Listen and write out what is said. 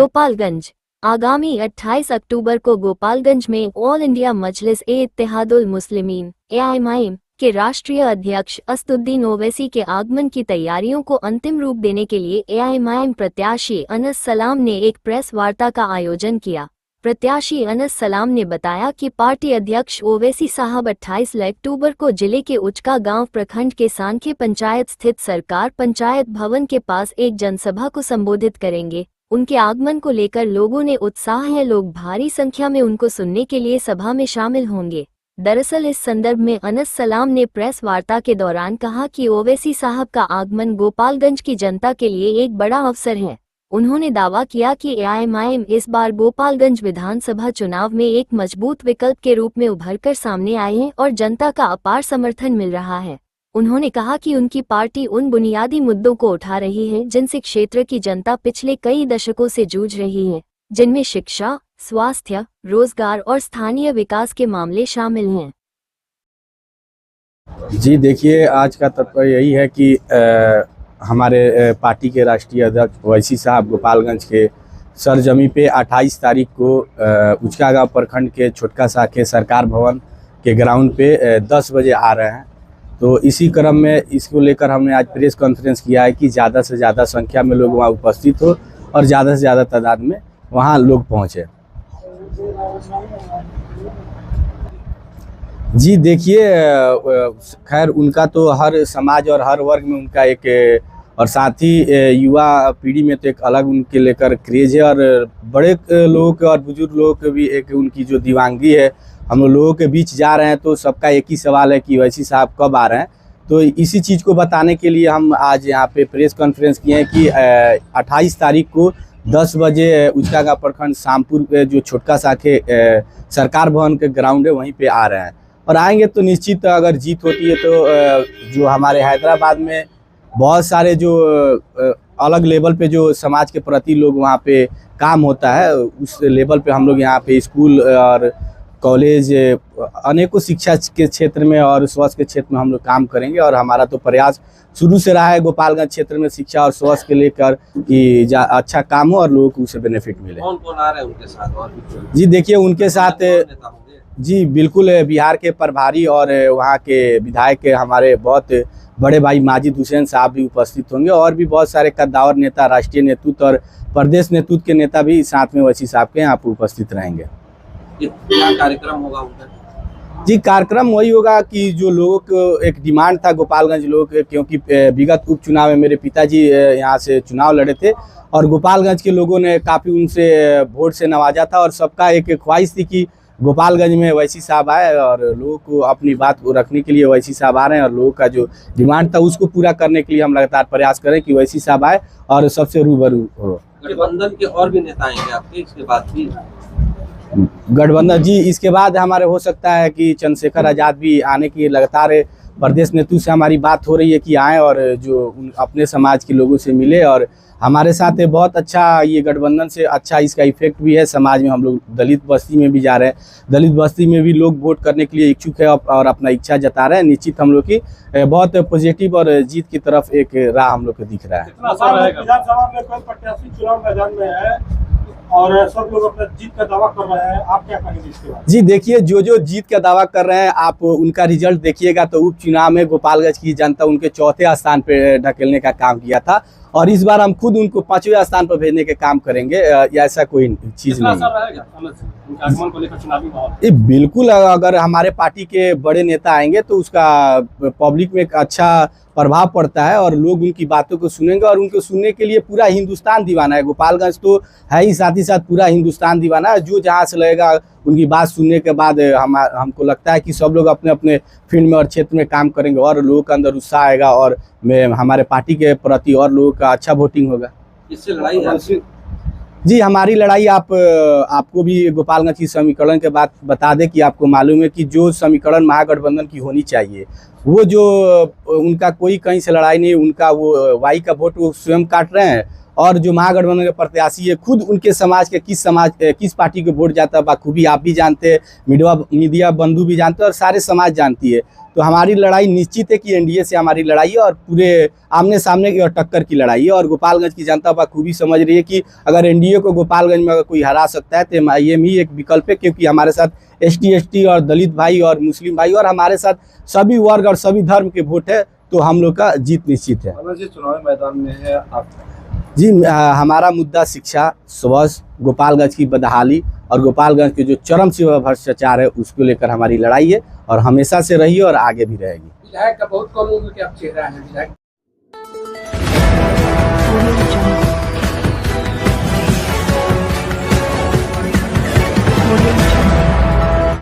गोपालगंज। आगामी 28 अक्टूबर को गोपालगंज में ऑल इंडिया मजलिस-ए-इत्तेहादुल मुस्लिमीन (AIMIM) के राष्ट्रीय अध्यक्ष असदुद्दीन ओवैसी के आगमन की तैयारियों को अंतिम रूप देने के लिए AIMIM प्रत्याशी अनस सलाम ने एक प्रेस वार्ता का आयोजन किया। प्रत्याशी अनस सलाम ने बताया कि पार्टी अध्यक्ष ओवैसी साहब 28 अक्टूबर को जिले के उचका गांव प्रखंड के सांखे पंचायत स्थित सरकार पंचायत भवन के पास एक जनसभा को संबोधित करेंगे। उनके आगमन को लेकर लोगों ने उत्साह है, लोग भारी संख्या में उनको सुनने के लिए सभा में शामिल होंगे। दरअसल इस संदर्भ में अनस सलाम ने प्रेस वार्ता के दौरान कहा कि ओवैसी साहब का आगमन गोपालगंज की जनता के लिए एक बड़ा अवसर है। उन्होंने दावा किया कि AIMIM इस बार गोपालगंज विधानसभा चुनाव में एक मजबूत विकल्प के रूप में उभरकर सामने आए हैं और जनता का अपार समर्थन मिल रहा है। उन्होंने कहा कि उनकी पार्टी उन बुनियादी मुद्दों को उठा रही है जिनसे क्षेत्र की जनता पिछले कई दशकों से जूझ रही है, जिनमें शिक्षा, स्वास्थ्य, रोजगार और स्थानीय विकास के मामले शामिल हैं। जी देखिए, आज का तात्पर्य यही है कि हमारे पार्टी के राष्ट्रीय अध्यक्ष ओवैसी साहब गोपालगंज के सरजमी पे 28 तारीख को उचका गाँव प्रखंड के छोटका साखे सरकार भवन के ग्राउंड पे 10 बजे आ रहे हैं। तो इसी क्रम में इसको लेकर हमने आज प्रेस कॉन्फ्रेंस किया है कि ज़्यादा से ज़्यादा संख्या में लोग वहाँ उपस्थित हो और ज़्यादा से ज़्यादा तादाद में वहाँ लोग पहुँचे। जी देखिए, खैर उनका तो हर समाज और हर वर्ग में उनका एक, और साथ ही युवा पीढ़ी में तो एक अलग उनके लेकर क्रेज है, और बड़े लोगों के और बुजुर्ग लोगों के भी एक उनकी जो दीवानगी है। हम लोगों के बीच जा रहे हैं तो सबका एक ही सवाल है कि ओवैसी साहब कब आ रहे हैं। तो इसी चीज़ को बताने के लिए हम आज यहाँ पे प्रेस कॉन्फ्रेंस किए हैं कि 28 तारीख को 10 बजे उचका गाँव प्रखंड शामपुर पे जो छोटका साखे सरकार भवन के ग्राउंड है वहीं पे आ रहे हैं। और आएंगे तो निश्चित अगर जीत होती है तो जो हमारे हैदराबाद में बहुत सारे जो अलग लेवल पे जो समाज के प्रति लोग वहाँ पे काम होता है, उस लेवल पे हम लोग यहाँ पे स्कूल और कॉलेज, अनेकों शिक्षा के क्षेत्र में और स्वास्थ्य के क्षेत्र में हम लोग काम करेंगे। और हमारा तो प्रयास शुरू से रहा है गोपालगंज क्षेत्र में शिक्षा और स्वास्थ्य के लेकर कि अच्छा काम हो और लोगों को उससे बेनिफिट मिले। कौन कौन आ रहे हैं उनके साथ? और जी देखिए, उनके साथ जी बिल्कुल बिहार के प्रभारी और वहाँ के विधायक हमारे बहुत बड़े भाई माजिद हुसैन साहब भी उपस्थित होंगे, और भी बहुत सारे कद्दावर नेता, राष्ट्रीय नेतृत्व और प्रदेश नेतृत्व के नेता भी साथ में ओवैसी साहब के यहाँ पर उपस्थित रहेंगे। क्या कार्यक्रम होगा उनका? जी कार्यक्रम वही होगा कि जो लोगों को एक डिमांड था गोपालगंज लोगों के, क्योंकि विगत उपचुनाव में मेरे पिताजी यहाँ से चुनाव लड़े थे और गोपालगंज के लोगों ने काफ़ी उनसे वोट से नवाजा था, और सबका एक ख्वाहिश थी कि गोपालगंज में ओवैसी साहब आए, और लोगों को अपनी बात को रखने के लिए ओवैसी साहब आ रहे हैं। और लोगों का जो डिमांड था उसको पूरा करने के लिए हम लगातार प्रयास करें कि ओवैसी साहब आए और सबसे रूबरू हो। गठबंधन के और भी नेता आएंगे आपके इसके बाद भी? गठबंधन जी इसके बाद हमारे हो सकता है कि चंद्रशेखर आज़ाद भी आने की लगातार प्रदेश नेतृत्व से हमारी बात हो रही है कि आएँ और जो अपने समाज के लोगों से मिले और हमारे साथ बहुत अच्छा ये गठबंधन से अच्छा इसका इफेक्ट भी है समाज में। हम लोग दलित बस्ती में भी जा रहे हैं, दलित बस्ती में भी लोग वोट करने के लिए इच्छुक है और अपना इच्छा जता रहे हैं। निश्चित हम लोग की बहुत पॉजिटिव और जीत की तरफ एक राह हम लोग को दिख रहा है। विधानसभा में कोई प्रत्याशी चुनाव मैदान में है और सब लोग अपना जीत का दावा कर रहे हैं, आप क्या कहेंगे इसके बाद? जी देखिए, जो जीत का दावा कर रहे हैं आप उनका रिजल्ट देखिएगा तो उपचुनाव में गोपालगंज की जनता उनके चौथे स्थान पे ढकेलने का काम किया था, और इस बार हम खुद उनको 5वें स्थान पर भेजने के काम करेंगे। ऐसा कोई चीज नहीं है। बिल्कुल, अगर हमारे पार्टी के बड़े नेता आएंगे तो उसका पब्लिक में एक अच्छा प्रभाव पड़ता है और लोग उनकी बातों को सुनेंगे, और उनको सुनने के लिए पूरा हिंदुस्तान दीवाना है। गोपालगंज तो है ही, साथ ही साथ पूरा हिंदुस्तान दीवाना है। जो जहाँ से लगेगा उनकी बात सुनने के बाद हमको लगता है कि सब लोग अपने अपने फील्ड में और क्षेत्र में काम करेंगे और लोगों के अंदर उत्साह आएगा और हमारे पार्टी के प्रति और लोगों का अच्छा वोटिंग होगा। इससे लड़ाई है जी, हमारी लड़ाई आपको भी गोपालगंज की समीकरण के बाद बता दें कि आपको मालूम है कि जो समीकरण महागठबंधन की होनी चाहिए वो जो उनका कोई कहीं से लड़ाई नहीं, उनका वो वाई का वोट वो स्वयं काट रहे हैं और जो महागठबंधन के प्रत्याशी है खुद उनके समाज के किस पार्टी को वोट जाता है बखूबी आप भी जानते हैं, मीडिया बंधु भी जानते हैं और सारे समाज जानती है। तो हमारी लड़ाई निश्चित है कि एनडीए से हमारी लड़ाई है और पूरे आमने सामने की और टक्कर की लड़ाई है। और गोपालगंज की जनता बखूबी समझ रही है कि अगर एनडीए को गोपालगंज में अगर कोई हरा सकता है तो एमआईएम ही एक विकल्प है, क्योंकि हमारे साथ एसटी और दलित भाई और मुस्लिम भाई और हमारे साथ सभी वर्ग और सभी धर्म के वोट है, तो हम लोग का जीत निश्चित है। जी चुनावी मैदान में है आप जी हमारा मुद्दा शिक्षा, स्वास्थ्य, गोपालगंज की बदहाली और गोपालगंज के जो चरम सीमा भ्रष्टाचार है उसको लेकर हमारी लड़ाई है और हमेशा से रही है और आगे भी रहेगी। विधायक का बहुत कम उम्र के आप चेहरा है विधायक